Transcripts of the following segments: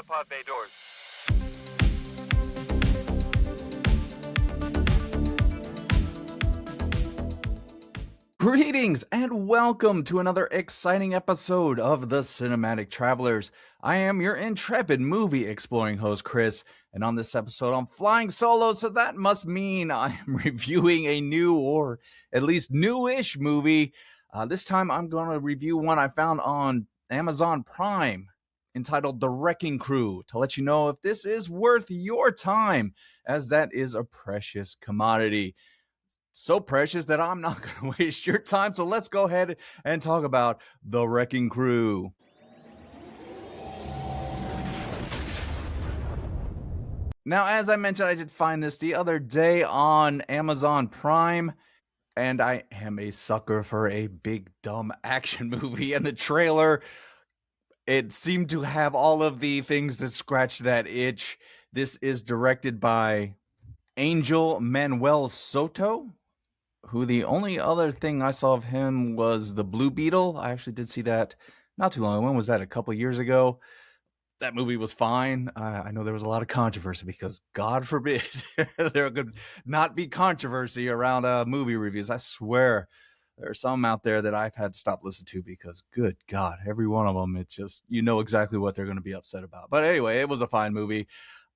the pod bay doors. Greetings and welcome to another exciting episode of The Cinematic Travelers. I am your intrepid movie exploring host, Chris, and on this episode I'm flying solo, so that must mean I am reviewing a new or at least newish movie. This time I'm going to review one I found on Amazon Prime entitled The Wrecking Crew, to let you know if this is worth your time, as that is a precious commodity. So precious that I'm not going to waste your time. So let's go ahead and talk about The Wrecking Crew. Now, as I mentioned, I did find this the other day on Amazon Prime, and I am a sucker for a big, dumb action movie. And the trailer, it seemed to have all of the things that scratch that itch. This is directed by Angel Manuel Soto, who the only other thing I saw of him was The Blue Beetle. I actually did see that not too long ago. When was that? A couple of years ago. That movie was fine. I know there was a lot of controversy because, God forbid, there could not be controversy around movie reviews. I swear there are some out there that I've had to stop listening to because, good God, every one of them, it's just, you know exactly what they're going to be upset about. But anyway, it was a fine movie.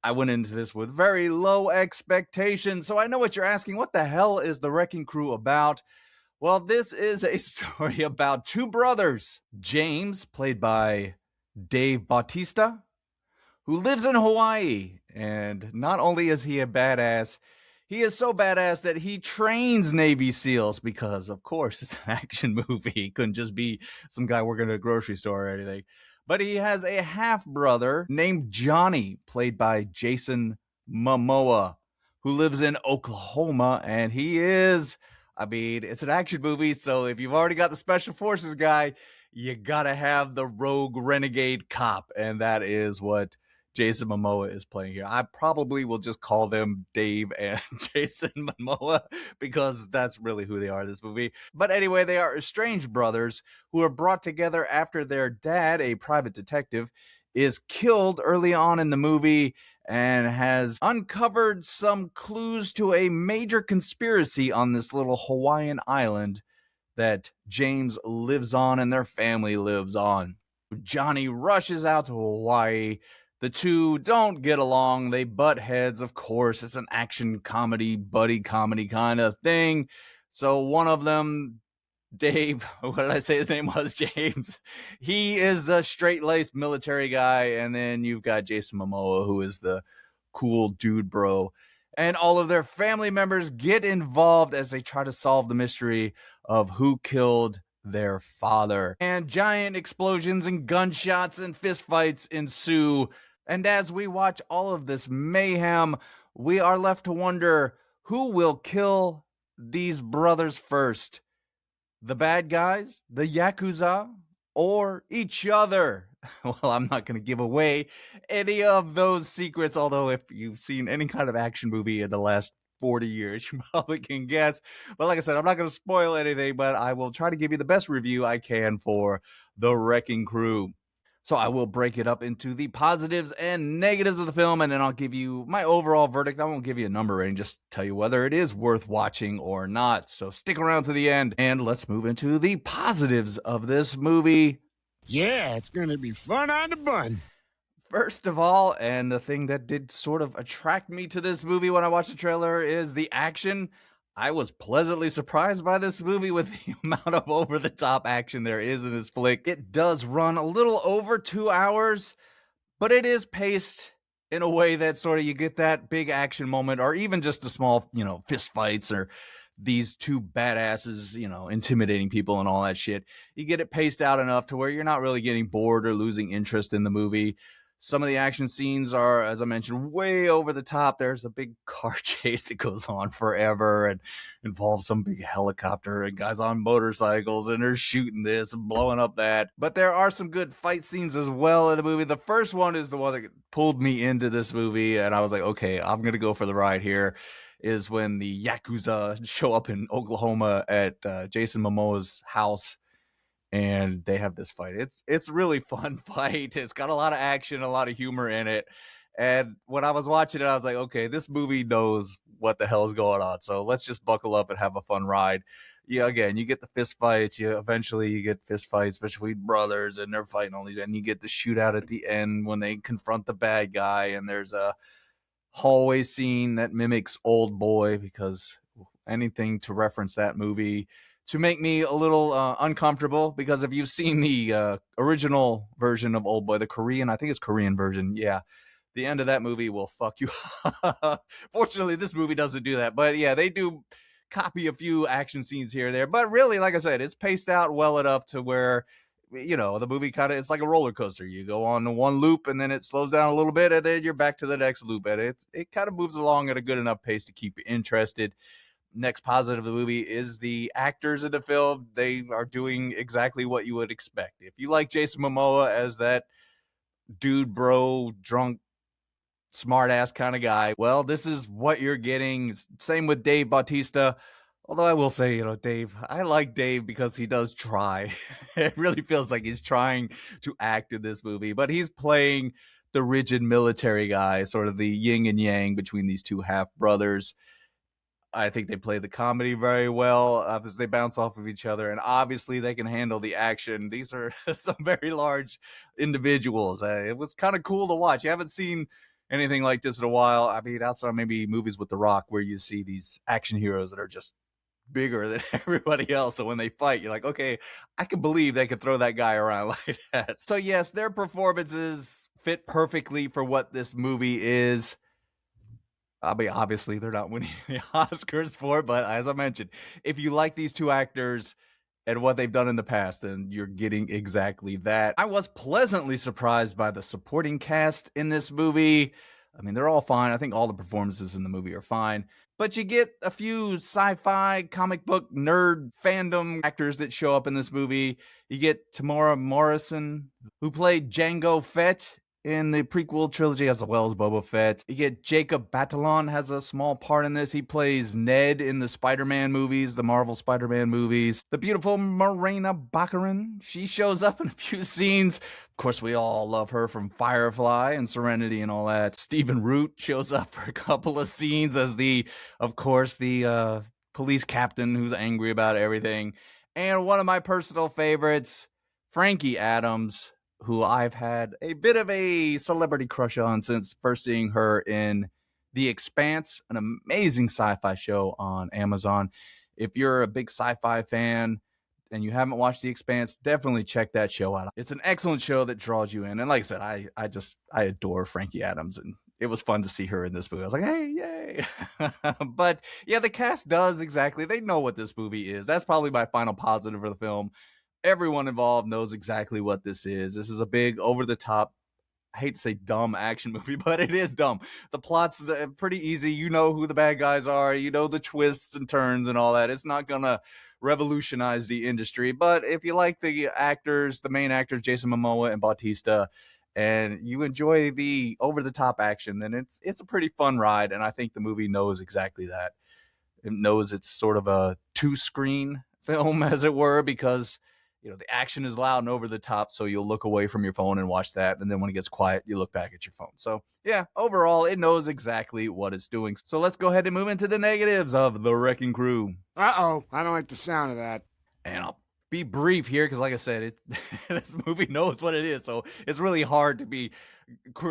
I went into this with very low expectations, so I know what you're asking. What the hell is The Wrecking Crew about? Well, this is a story about two brothers. James, played by Dave Bautista, who lives in Hawaii. And not only is he a badass, he is so badass that he trains Navy SEALs because, of course, it's an action movie. He couldn't just be some guy working at a grocery store or anything. But he has a half-brother named Johnny, played by Jason Momoa, who lives in Oklahoma, and he is, it's an action movie, so if you've already got the Special Forces guy, you gotta have the rogue renegade cop, and that is what Jason Momoa is playing here. I probably will just call them Dave and Jason Momoa because that's really who they are in this movie. But anyway, they are estranged brothers who are brought together after their dad, a private detective, is killed early on in the movie and has uncovered some clues to a major conspiracy on this little Hawaiian island that James lives on and their family lives on. Johnny rushes out to Hawaii. The two don't get along. They butt heads, of course. It's an action comedy, buddy comedy kind of thing. So one of them, Dave, what did I say his name was? James. He is the straight-laced military guy. And then you've got Jason Momoa, who is the cool dude bro. And all of their family members get involved as they try to solve the mystery of who killed their father. And giant explosions and gunshots and fistfights ensue. And as we watch all of this mayhem, we are left to wonder who will kill these brothers first. The bad guys, the Yakuza, or each other? Well, I'm not going to give away any of those secrets, although if you've seen any kind of action movie in the last 40 years, you probably can guess. But like I said, I'm not going to spoil anything, but I will try to give you the best review I can for The Wrecking Crew. So I will break it up into the positives and negatives of the film, and then I'll give you my overall verdict. I won't give you a number rating, just tell you whether it is worth watching or not. So stick around to the end, and let's move into the positives of this movie. Yeah, it's going to be fun on the bun. First of all, and the thing that did sort of attract me to this movie when I watched the trailer is the action. I was pleasantly surprised by this movie with the amount of over-the-top action there is in this flick. It does run a little over 2 hours, but it is paced in a way that sort of you get that big action moment, or even just a small, fist fights or these two badasses, intimidating people and all that shit. You get it paced out enough to where you're not really getting bored or losing interest in the movie. Some of the action scenes are, as I mentioned, way over the top. There's a big car chase that goes on forever and involves some big helicopter and guys on motorcycles, and they're shooting this and blowing up that. But there are some good fight scenes as well in the movie. The first one is the one that pulled me into this movie, and I was like, okay, I'm going to go for the ride here, is when the Yakuza show up in Oklahoma at Jason Momoa's house. and they have this fight. It's really fun fight. It's got a lot of action, a lot of humor in it. And when I was watching it, I was like, okay, this movie knows what the hell's going on. So let's just buckle up and have a fun ride. Yeah, again, you get the fist fights. You get fist fights between brothers, and they're fighting all these. And you get the shootout at the end when they confront the bad guy. And there's a hallway scene that mimics Old Boy, because anything to reference that movie to make me a little uncomfortable. Because if you've seen the original version of Old Boy, the Korean, I think it's Korean version, yeah, the end of that movie will fuck you up. Fortunately, this movie doesn't do that. But yeah, they do copy a few action scenes here or there. But really, like I said, it's paced out well enough to where, the movie kind of, it's like a roller coaster. You go on one loop and then it slows down a little bit and then you're back to the next loop. And it kind of moves along at a good enough pace to keep you interested. Next positive of the movie is the actors in the film. They are doing exactly what you would expect. If you like Jason Momoa as that dude, bro, drunk, smart ass kind of guy, well, this is what you're getting. Same with Dave Bautista. Although I will say, Dave, I like Dave because he does try. It really feels like he's trying to act in this movie, but he's playing the rigid military guy, sort of the yin and yang between these two half brothers. I think they play the comedy very well as they bounce off of each other, and obviously they can handle the action. These are some very large individuals. It was kind of cool to watch. You haven't seen anything like this in a while. I mean, outside maybe movies with The Rock, where you see these action heroes that are just bigger than everybody else. So when they fight, you're like, okay, I can believe they could throw that guy around like that. So yes, their performances fit perfectly for what this movie is. I mean, obviously they're not winning the Oscars for it, but as I mentioned, if you like these two actors and what they've done in the past, then you're getting exactly that. I was pleasantly surprised by the supporting cast in this movie. I mean, they're all fine. I think all the performances in the movie are fine. But you get a few sci-fi, comic book, nerd fandom actors that show up in this movie. You get Tamora Morrison, who played Jango Fett in the prequel trilogy, as well as Boba Fett. You get Jacob Batalon has a small part in this. He plays Ned in the Spider-Man movies, the Marvel Spider-Man movies. The beautiful Morena Baccarin, she shows up in a few scenes. Of course, we all love her from Firefly and Serenity and all that. Stephen Root shows up for a couple of scenes as of course, the police captain who's angry about everything. And one of my personal favorites, Frankie Adams, who I've had a bit of a celebrity crush on since first seeing her in The Expanse, an amazing sci-fi show on Amazon. If you're a big sci-fi fan and you haven't watched The Expanse, definitely check that show out. It's an excellent show that draws you in. And like I said, I adore Frankie Adams, and it was fun to see her in this movie. I was like, hey, yay. But yeah, the cast does exactly. They know what this movie is. That's probably my final positive for the film. Everyone involved knows exactly what this is. This is a big, over-the-top, I hate to say dumb action movie, but it is dumb. The plot's pretty easy. You know who the bad guys are. You know the twists and turns and all that. It's not going to revolutionize the industry. But if you like the actors, the main actors, Jason Momoa and Bautista, and you enjoy the over-the-top action, then it's a pretty fun ride. And I think the movie knows exactly that. It knows it's sort of a two-screen film, as it were, because the action is loud and over the top, so you'll look away from your phone and watch that. And then when it gets quiet, you look back at your phone. So yeah, overall, it knows exactly what it's doing. So let's go ahead and move into the negatives of The Wrecking Crew. Uh-oh, I don't like the sound of that. And I'll be brief here, because like I said, this movie knows what it is. So it's really hard to be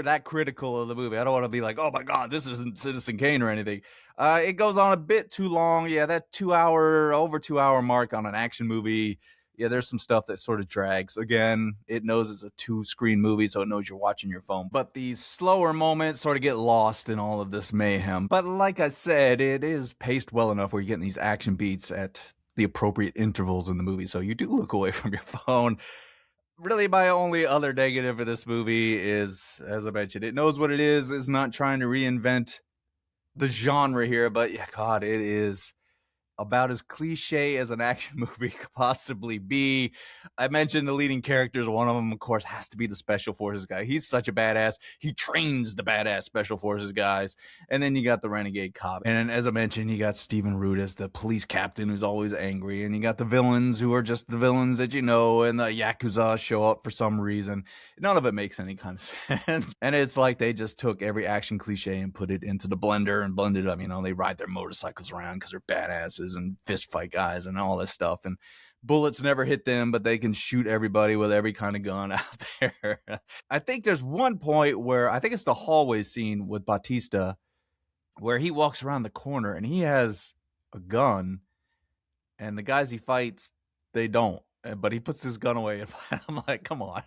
that critical of the movie. I don't want to be like, oh my God, this isn't Citizen Kane or anything. It goes on a bit too long. Yeah, that over 2 hour mark on an action movie. Yeah, there's some stuff that sort of drags. Again, it knows it's a two-screen movie, so it knows you're watching your phone. But these slower moments sort of get lost in all of this mayhem. But like I said, it is paced well enough where you're getting these action beats at the appropriate intervals in the movie, so you do look away from your phone. Really, my only other negative for this movie is, as I mentioned, it knows what it is. It's not trying to reinvent the genre here, but yeah, God, it is about as cliche as an action movie could possibly be. I mentioned the leading characters. One of them, of course, has to be the Special Forces guy. He's such a badass. He trains the badass Special Forces guys. And then you got the renegade cop. And as I mentioned, you got Stephen Root as the police captain who's always angry. And you got the villains who are just the villains that you know. And the Yakuza show up for some reason. None of it makes any kind of sense. And it's like they just took every action cliche and put it into the blender and blended it up. You know, they ride their motorcycles around because they're badasses and fist fight guys and all this stuff. And bullets never hit them, but they can shoot everybody with every kind of gun out there. I think there's one point where I think it's the hallway scene with Batista where he walks around the corner and he has a gun and the guys he fights, they don't. But he puts his gun away and I'm like, come on.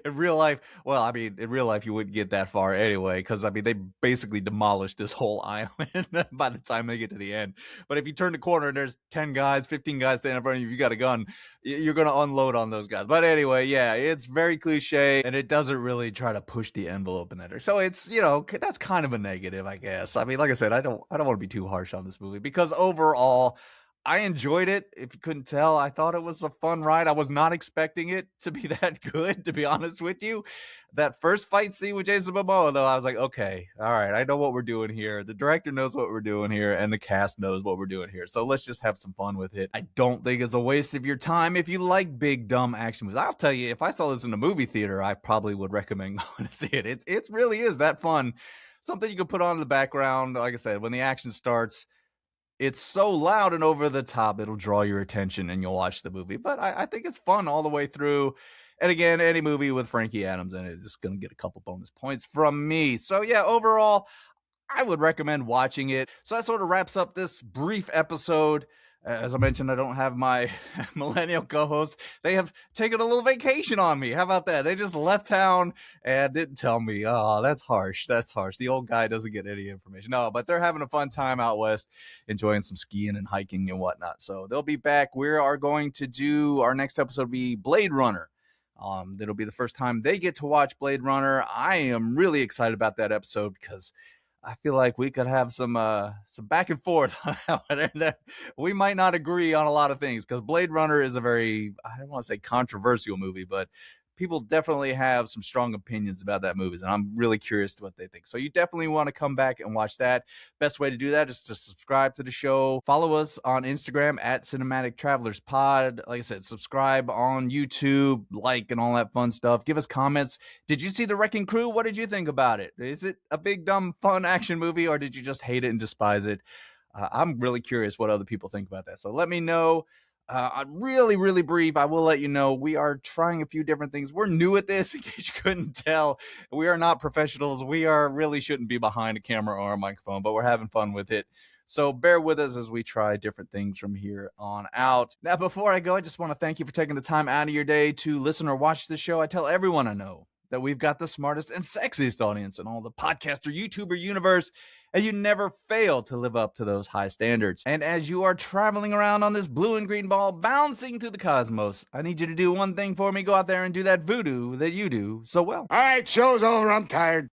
In real life, well, I mean, in real life, you wouldn't get that far anyway, because I mean, they basically demolished this whole island by the time they get to the end. But if you turn the corner and there's 10 guys, 15 guys standing in front of you, if you got a gun, you're going to unload on those guys. But anyway, yeah, it's very cliche and it doesn't really try to push the envelope in that direction. So it's, you know, that's kind of a negative, I guess. I mean, like I said, I don't want to be too harsh on this movie because overall, I enjoyed it. If you couldn't tell, I thought it was a fun ride. I was not expecting it to be that good, to be honest with you. That first fight scene with Jason Momoa, though, I was like, okay, all right, I know what we're doing here. The director knows what we're doing here, and the cast knows what we're doing here. So let's just have some fun with it. I don't think it's a waste of your time if you like big, dumb action movies. I'll tell you, if I saw this in a movie theater, I probably would recommend going to see it. It really is that fun. Something you can put on in the background. Like I said, when the action starts, it's so loud and over the top, it'll draw your attention and you'll watch the movie. But I think it's fun all the way through. And again, any movie with Frankie Adams in it is going to get a couple bonus points from me. So yeah, overall, I would recommend watching it. So that sort of wraps up this brief episode. As I mentioned, I don't have my millennial co-host. They have taken a little vacation on me. How about that? They just left town and didn't tell me. Oh, that's harsh. That's harsh. The old guy doesn't get any information. No, but they're having a fun time out west, enjoying some skiing and hiking and whatnot. So they'll be back. We are going to do, our next episode will be Blade Runner. That'll be the first time they get to watch Blade Runner. I am really excited about that episode because I feel like we could have some back and forth on that one. And we might not agree on a lot of things because Blade Runner is a very, I don't want to say controversial movie, but people definitely have some strong opinions about that movie, and I'm really curious to what they think. So you definitely want to come back and watch that. Best way to do that is to subscribe to the show. Follow us on Instagram at Cinematic Travelers Pod. Like I said, subscribe on YouTube, like, and all that fun stuff. Give us comments. Did you see The Wrecking Crew? What did you think about it? Is it a big, dumb, fun action movie, or did you just hate it and despise it? I'm really curious what other people think about that. So let me know. Really, really brief. I will let you know we are trying a few different things. We're new at this, in case you couldn't tell. We are not professionals. We really shouldn't be behind a camera or a microphone, but we're having fun with it. So bear with us as we try different things from here on out. Now, before I go, I just want to thank you for taking the time out of your day to listen or watch the show. I tell everyone I know that we've got the smartest and sexiest audience in all the podcaster, YouTuber universe, and you never fail to live up to those high standards. And as you are traveling around on this blue and green ball, bouncing through the cosmos, I need you to do one thing for me. Go out there and do that voodoo that you do so well. All right, show's over. I'm tired.